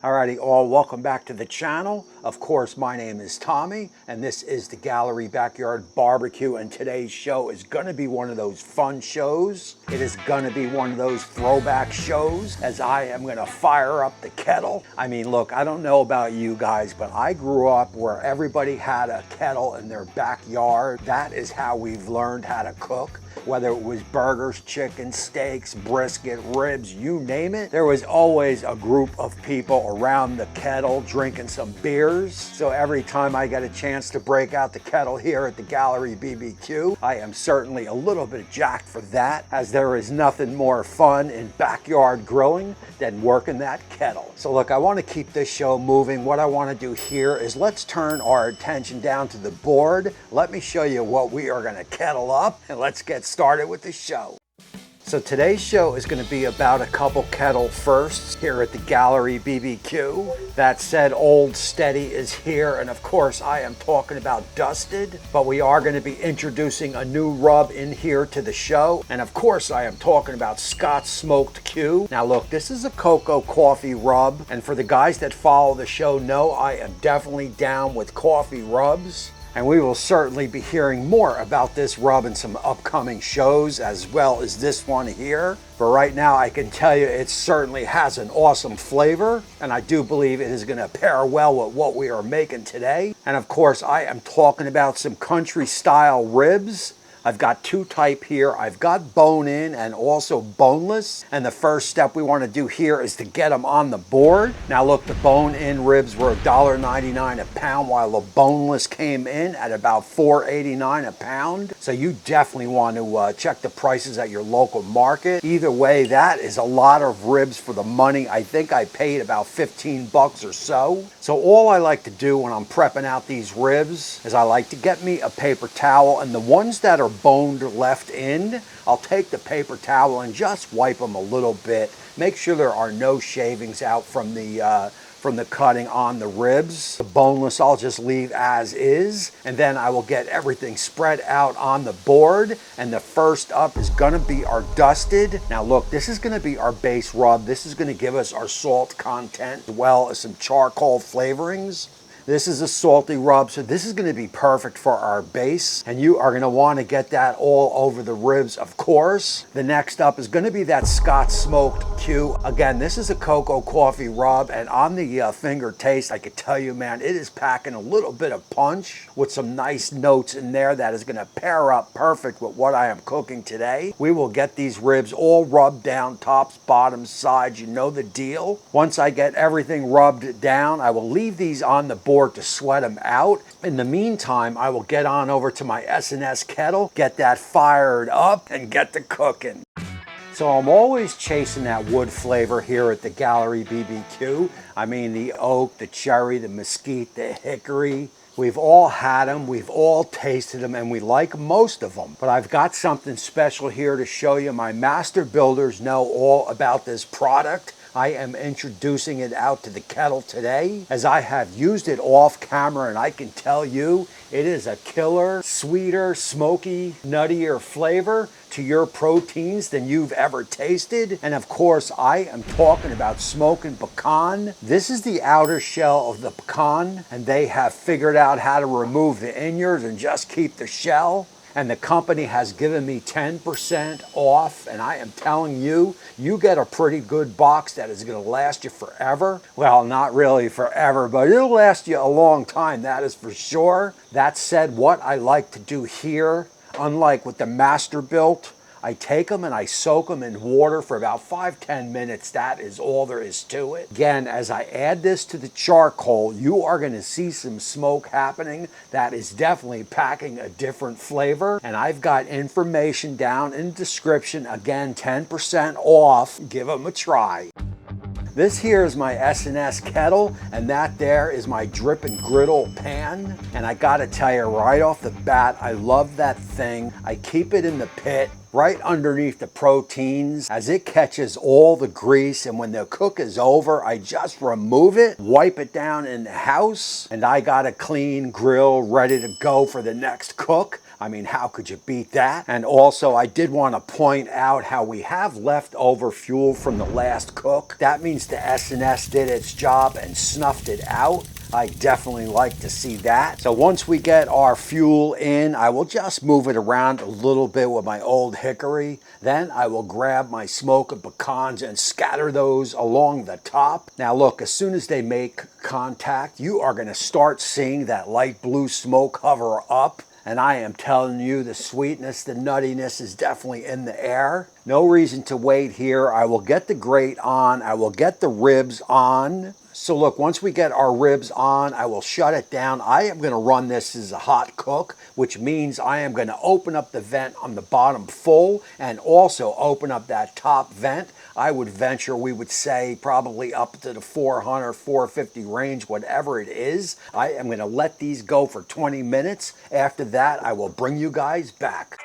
Alrighty, all, welcome back to the channel. Of course, my name is Tommy, and this is the Gallery Backyard Barbecue, and today's show is gonna be one of those fun shows. It is gonna be one of those throwback shows, as I am gonna fire up the kettle. I mean, look, I don't know about you guys, but I grew up where everybody had a kettle in their backyard. That is how we've learned how to cook. Whether it was burgers, chicken, steaks, brisket, ribs, you name it, there was always a group of people around the kettle drinking some beers. So every time I get a chance to break out the kettle here at the Gallery BBQ, I am certainly a little bit jacked for that, as there is nothing more fun in backyard grilling than working that kettle. So look, I want to keep this show moving. What I want to do here is let's turn our attention down to the board. Let me show you what we are going to kettle up, and let's get started with the show. So today's show is going to be about a couple kettle firsts here at the Gallery BBQ. That said, Old Steady is here, and of course I am talking about Dusted, but we are going to be introducing a new rub in here to the show, and of course I am talking about Scotch Smoked Q. Now look, this is a cocoa coffee rub, and for the guys that follow the show know I am definitely down with coffee rubs. And we will certainly be hearing more about this rub in some upcoming shows, as well as this one here. But right now I can tell you it certainly has an awesome flavor, and I do believe it is going to pair well with what we are making today. And of course I am talking about some country style ribs. I've got two type here. I've got bone-in and also boneless. And the first step we want to do here is to get them on the board. Now look, the bone-in ribs were $1.99 a pound, while the boneless came in at about $4.89 a pound. So you definitely want to check the prices at your local market. Either way, that is a lot of ribs for the money. I think I paid about 15 bucks or so. So all I like to do when I'm prepping out these ribs is I like to get me a paper towel, and the ones that are boned left in, I'll take the paper towel and just wipe them a little bit. Make sure there are no shavings out from the cutting on the ribs. The boneless I'll just leave as is, and then I will get everything spread out on the board. And the first up is gonna be our Dusted. Now look, this is gonna be our base rub. This is gonna give us our salt content as well as some charcoal flavorings. This is a salty rub, so this is going to be perfect for our base, and you are going to want to get that all over the ribs, of course. The next up is going to be that Scotch Smoked Q. Again, this is a cocoa coffee rub, and on the finger taste, I could tell you, man, it is packing a little bit of punch with some nice notes in there that is going to pair up perfect with what I am cooking today. We will get these ribs all rubbed down, tops, bottoms, sides, you know the deal. Once I get everything rubbed down, I will leave these on the board to sweat them out. In the meantime, I will get on over to my SnS Kettle, get that fired up, and get to cooking. So I'm always chasing that wood flavor here at the Gallery BBQ. I mean, the oak, the cherry, the mesquite, the hickory. We've all had them, we've all tasted them, and we like most of them. But I've got something special here to show you. My master builders know all about this product. I am introducing it out to the kettle today, as I have used it off camera, and I can tell you it is a killer, sweeter, smoky, nuttier flavor to your proteins than you've ever tasted. And of course, I am talking about Smokin Pecan. This is the outer shell of the pecan, and they have figured out how to remove the innards and just keep the shell. And the company has given me 10% off, and I am telling you, you get a pretty good box that is going to last you forever. Well, not really forever, but it'll last you a long time, that is for sure. That said, what I like to do here, unlike with the Master Built, I take them and I soak them in water for about 5-10 minutes. That is all there is to it. Again, as I add this to the charcoal, you are going to see some smoke happening. That is definitely packing a different flavor. And I've got information down in the description. Again, 10% off. Give them a try. This here is my SnS Kettle, and that there is my drip and griddle pan. And I gotta tell you right off the bat, I love that thing. I keep it in the pit. right underneath the proteins as it catches all the grease. And when the cook is over, I just remove it, wipe it down in the house, and I got a clean grill ready to go for the next cook. I mean, how could you beat that? And also, I did want to point out how we have leftover fuel from the last cook. That means the SnS did its job and snuffed it out. I definitely like to see that. So once we get our fuel in, I will just move it around a little bit with my old hickory. Then I will grab my Smokin Pecans and scatter those along the top. Now look, as soon as they make contact, you are gonna start seeing that light blue smoke hover up. And I am telling you, the sweetness, the nuttiness is definitely in the air. No reason to wait here. I will get the grate on. I will get the ribs on. So look, once we get our ribs on, I will shut it down. I am going to run this as a hot cook, which means I am going to open up the vent on the bottom full and also open up that top vent. I would venture, we would say, probably up to the 400, 450 range, whatever it is. I am going to let these go for 20 minutes. After that, I will bring you guys back.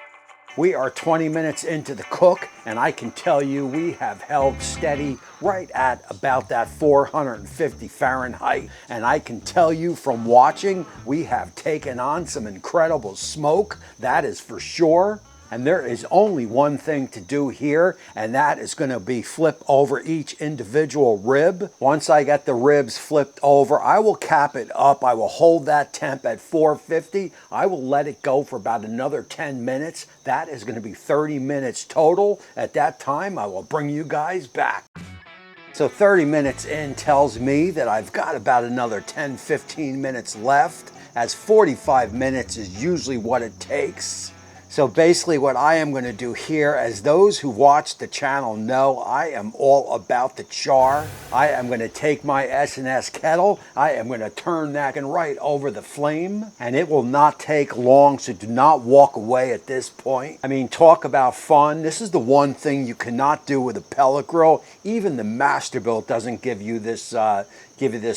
We are 20 minutes into the cook, and I can tell you we have held steady right at about that 450 Fahrenheit. And I can tell you from watching, we have taken on some incredible smoke, that is for sure. And there is only one thing to do here, and that is going to be flip over each individual rib. Once I get the ribs flipped over, I will cap it up. I will hold that temp at 450. I will let it go for about another 10 minutes. That is going to be 30 minutes total. At that time, I will bring you guys back. So 30 minutes in tells me that I've got about another 10, 15 minutes left, as 45 minutes is usually what it takes. So basically what I am going to do here, as those who watch the channel know, I am all about the char. I am going to take my SnS Kettle, I am going to turn that right over the flame, and it will not take long, so do not walk away at this point. I mean, talk about fun. This is the one thing you cannot do with a pellet grill. Even the Masterbuilt doesn't give you this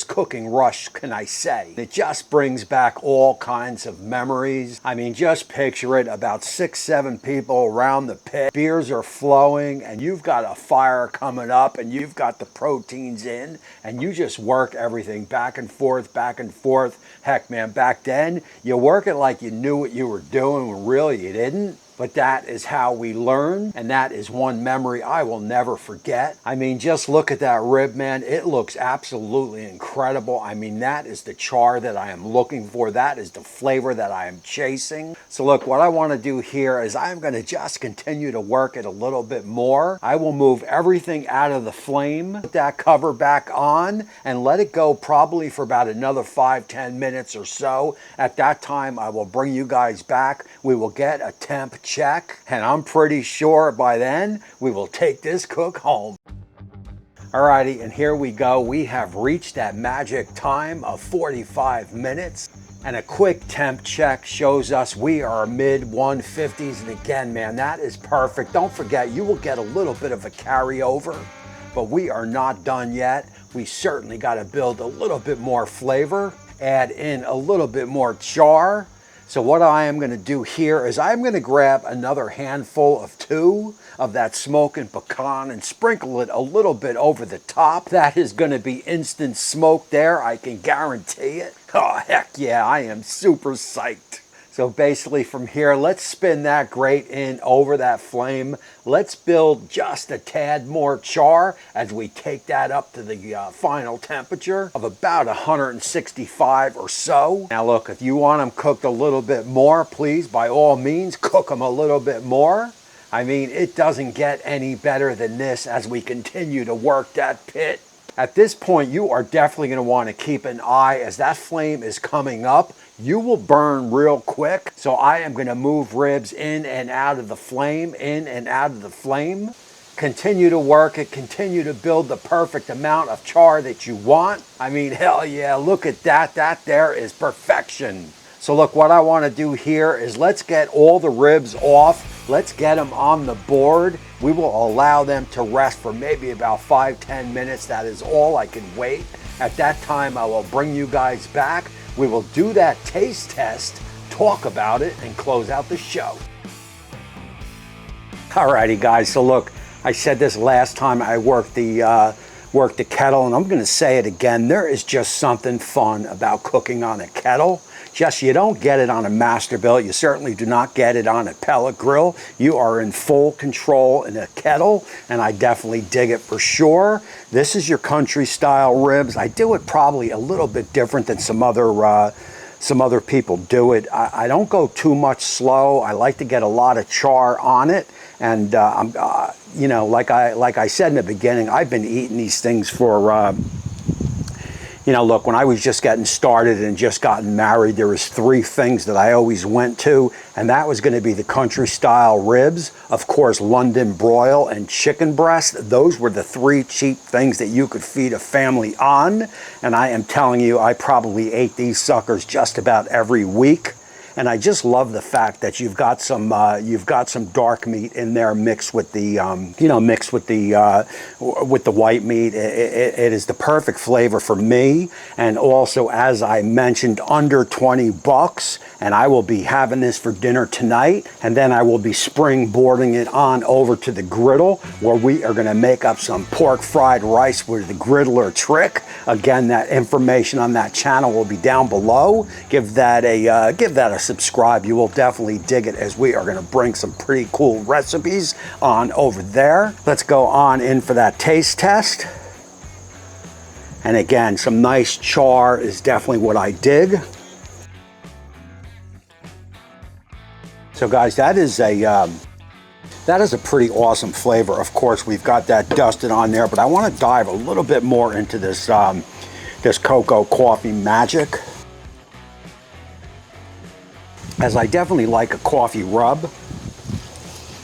cooking rush, can I say. It just brings back all kinds of memories. I mean, just picture it, about 6, 7 people around the pit, beers are flowing, and you've got a fire coming up, and you've got the proteins in, and you just work everything back and forth, back and forth. Heck, man, back then, you work it like you knew what you were doing, when really you didn't. But that is how we learn, and that is one memory I will never forget. I mean, just look at that rib, man. It looks absolutely incredible. I mean, that is the char that I am looking for. That is the flavor that I am chasing. So look, what I want to do here is I'm going to just continue to work it a little bit more. I will move everything out of the flame, put that cover back on, and let it go probably for about another 5, 10 minutes or so. At that time, I will bring you guys back. We will get a temp check, and I'm pretty sure by then we will take this cook home. Alrighty, and here we go. We have reached that magic time of 45 minutes, and a quick temp check shows us we are mid 150s, and again, man, that is perfect. Don't forget, you will get a little bit of a carryover, but we are not done yet. We certainly got to build a little bit more flavor, add in a little bit more char. So what I am going to do here is I'm going to grab another handful of 2 of that Smokin Pecan and sprinkle it a little bit over the top. That is going to be instant smoke there, I can guarantee it. Oh, heck yeah, I am super psyched. So basically from here, let's spin that grate in over that flame. Let's build just a tad more char as we take that up to the final temperature of about 165 or so. Now look, if you want them cooked a little bit more, please, by all means, cook them a little bit more. I mean, it doesn't get any better than this as we continue to work that pit. At this point, you are definitely going to want to keep an eye as that flame is coming up. You will burn real quick. So I am going to move ribs in and out of the flame, in and out of the flame. Continue to work it, continue to build the perfect amount of char that you want. I mean, hell yeah, look at that. That there is perfection. So look, what I want to do here is let's get all the ribs off. Let's get them on the board. We will allow them to rest for maybe about 5-10 minutes. That is all I can wait. At that time, I will bring you guys back. We will do that taste test, talk about it, and close out the show. Alrighty guys, so look, I said this last time I worked the kettle, and I'm gonna say it again. There is just something fun about cooking on a kettle. Just, you don't get it on a Masterbuilt. You certainly do not get it on a pellet grill. You are in full control in a kettle, and I definitely dig it for sure. This is your country style ribs. I do it probably a little bit different than some other people do it. I don't go too much slow. I like to get a lot of char on it. And you know, like I said in the beginning, I've been eating these things for, you know, look, when I was just getting started and just gotten married, there was 3 things that I always went to, and that was going to be the country style ribs, of course, London broil, and chicken breast. Those were the 3 cheap things that you could feed a family on, and I am telling you, I probably ate these suckers just about every week. And I just love the fact that you've got some dark meat in there mixed with the you know, mixed with the white meat. It is the perfect flavor for me. And also, as I mentioned, under 20 bucks. And I will be having this for dinner tonight, and then I will be springboarding it on over to the griddle, where we are going to make up some pork fried rice with the griddler trick. Again, that information on that channel will be down below. Give that a subscribe. You will definitely dig it, as we are going to bring some pretty cool recipes on over there. Let's go on in for that taste test. And again, some nice char is definitely what I dig. So guys, that is a pretty awesome flavor. Of course, we've got that dusted on there, but I want to dive a little bit more into this this cocoa coffee magic, as I definitely like a coffee rub.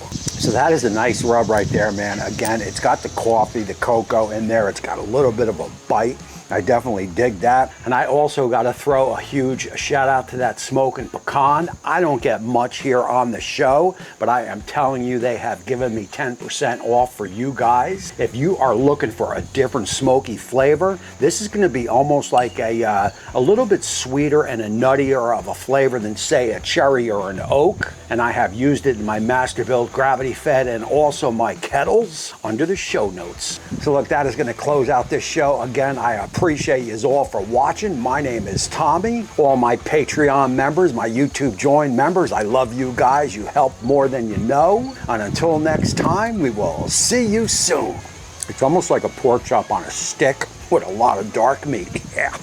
So that is a nice rub right there, man. Again, it's got the coffee, the cocoa in there. It's got a little bit of a bite. I definitely dig that. And I also got to throw a huge shout out to that Smokin Pecan. I don't get much here on the show, but I am telling you, they have given me 10% off for you guys. If you are looking for a different smoky flavor, this is going to be almost like a little bit sweeter and a nuttier of a flavor than, say, a cherry or an oak. And I have used it in my Masterbuilt gravity fed and also my kettles under the show notes. So look, that is going to close out this show. Again, I appreciate you all for watching. My name is Tommy. All my Patreon members, my YouTube join members, I love you guys. You help more than you know. And until next time, we will see you soon. It's almost like a pork chop on a stick with a lot of dark meat. Yeah.